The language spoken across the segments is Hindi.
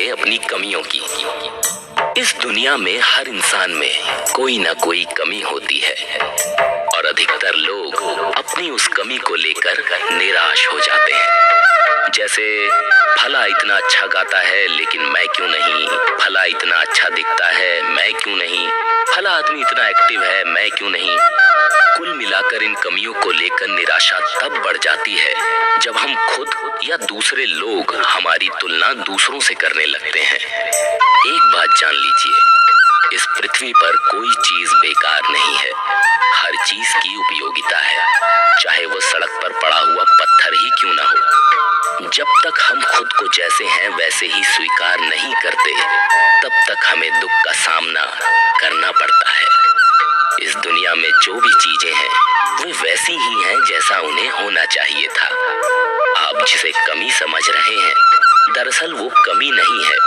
जानेंगे अपनी कमियों की। इस दुनिया में हर इंसान में कोई ना कोई कमी होती है और अधिकतर लोग अपनी उस कमी को लेकर निराश हो जाते हैं। जैसे फला इतना अच्छा गाता है लेकिन मैं क्यों नहीं, फला इतना अच्छा दिखता है मैं क्यों नहीं, फला आदमी इतना एक्टिव है मैं क्यों नहीं। कुल मिलाकर इन कमियों को लेकर निराशा तब बढ़ जाती है जब हम खुद या दूसरे लोग हमारी तुलना दूसरों से करने लगते हैं। एक बात जान लीजिए, इस पृथ्वी पर कोई चीज बेकार नहीं है, हर चीज की उपयोगिता है, चाहे वो सड़क पर पड़ा हुआ पत्थर ही क्यों ना हो। जब तक हम खुद को जैसे हैं वैसे ही स्वीकार नहीं करते, तब तक हमें दुख का सामना करना पड़ता है। इस दुनिया में जो भी चीजें हैं वो वैसी ही हैं जैसा उन्हें होना चाहिए था। आप जिसे कमी समझ रहे हैं, दरअसल वो कमी नहीं है।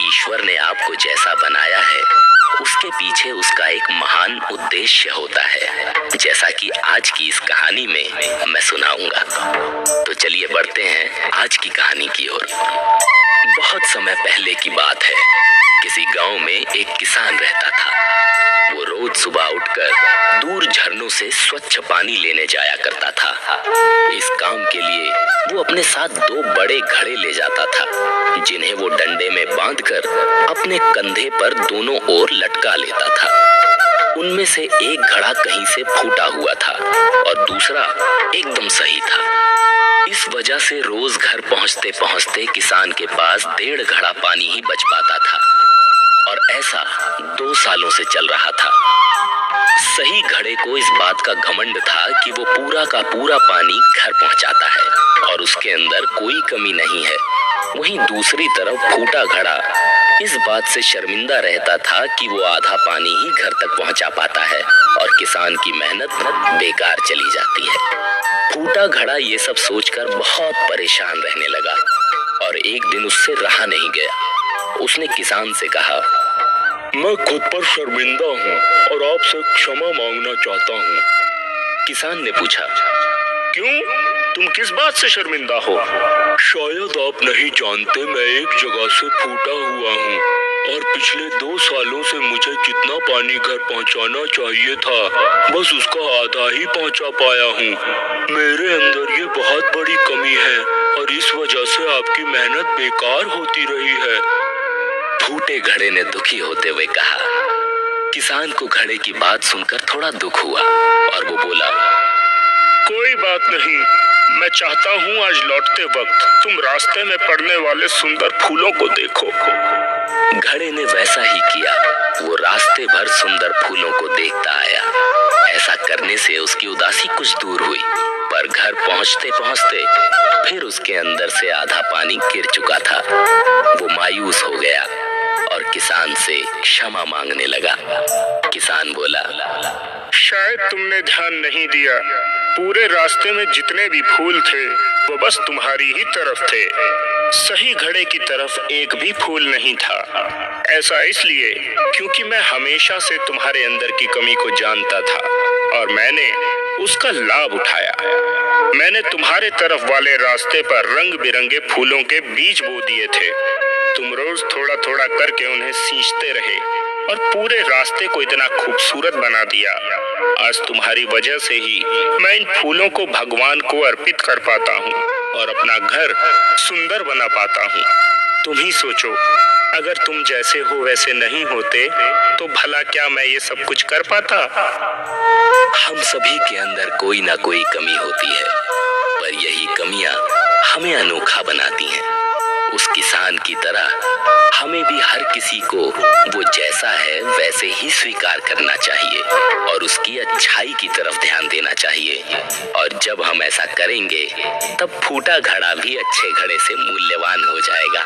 ईश्वर ने आपको जैसा बनाया है उसके पीछे उसका एक महान उद्देश्य होता है, जैसा कि आज की इस कहानी में मैं सुनाऊंगा। तो चलिए बढ़ते हैं आज की कहानी की ओर। बहुत समय पहले की बात है, किसी गांव में एक किसान रहता था। वो रोज सुबह उठकर दूर झरनों से स्वच्छ पानी लेने जाया करता था। इस काम के लिए वो अपने साथ 2 बड़े घड़े ले जाता था, जिन्हें वो डंडे में बांधकर अपने कंधे पर दोनों ओर लटका लेता था। उनमें से एक घड़ा कहीं से फूटा हुआ था और दूसरा एकदम सही था। इस वजह से रोज घर पहुंचते पहुंचते किसान के पास 1.5 घड़ा पानी ही बच पाता था और ऐसा 2 सालों से चल रहा था। सही घड़े को इस बात का घमंड था कि वो पूरा का पूरा पानी घर पहुंचाता है और उसके अंदर कोई कमी नहीं है। वहीं दूसरी तरफ फूटा घड़ा इस बात से शर्मिंदा रहता था कि वो आधा पानी ही घर तक पहुंचा पाता है और किसान की मेहनत बेकार चली जाती है। फूटा घड़ा ये सब सोचकर बहुत परेशान रहने लगा और एक दिन उससे रहा नहीं गया। उसने किसान से कहा, मैं खुद पर शर्मिंदा हूँ और आपसे क्षमा मांगना चाहता हूँ। किसान ने पूछा, क्यों? तुम किस बात से शर्मिंदा हो? शायद आप नहीं जानते, मैं एक जगह से फूटा हुआ हूँ और पिछले 2 सालों से मुझे जितना पानी घर पहुँचाना चाहिए था बस उसका आधा ही पहुँचा पाया हूँ। मेरे अंदर ये बहुत बड़ी कमी है और इस वजह से आपकी मेहनत बेकार होती रही है। फूटे घड़े ने दुखी होते हुए कहा। किसान को घड़े की बात सुनकर थोड़ा दुख हुआ और वो बोला, कोई बात नहीं, मैं चाहता हूँ आज लौटते वक्त तुम रास्ते में पड़ने वाले सुंदर फूलों को देखो। घड़े ने वैसा ही किया। वो रास्ते भर सुंदर फूलों को देखता आया। ऐसा करने से उसकी उदासी कुछ दूर हुई, पर घर पहुंचते पहुंचते फिर उसके अंदर से आधा पानी गिर चुका था। वो मायूस हो गया और किसान से क्षमा मांगने लगा। किसान बोला, शायद तुमने ध्यान नहीं दिया, पूरे रास्ते में जितने भी फूल थे वो बस तुम्हारी ही तरफ थे, सही घड़े की तरफ एक भी फूल नहीं था। ऐसा इसलिए क्योंकि मैं हमेशा से तुम्हारे अंदर की कमी को जानता था और मैंने उसका लाभ उठाया। मैंने तुम्हारे तरफ वाले रास्ते पर रंग बिरंगे फूलों के बीज बो दिए थे। तुम रोज थोड़ा थोड़ा करके उन्हें सींचते रहे और पूरे रास्ते को इतना खूबसूरत बना दिया। आज तुम्हारी वजह से ही मैं इन फूलों को भगवान को अर्पित कर पाता हूँ और अपना घर सुंदर बना पाता हूँ। तुम ही सोचो, अगर तुम जैसे हो वैसे नहीं होते तो भला क्या मैं ये सब कुछ कर पाता? हम सभी के अंदर कोई ना कोई कमी होती है, पर यही कमियां हमें अनोखा बनाती हैं। उस किसान की तरह हमें भी हर किसी को वो जैसा है वैसे ही स्वीकार करना चाहिए और उसकी अच्छाई की तरफ ध्यान देना चाहिए। और जब हम ऐसा करेंगे तब फूटा घड़ा भी अच्छे घड़े से मूल्यवान हो जाएगा।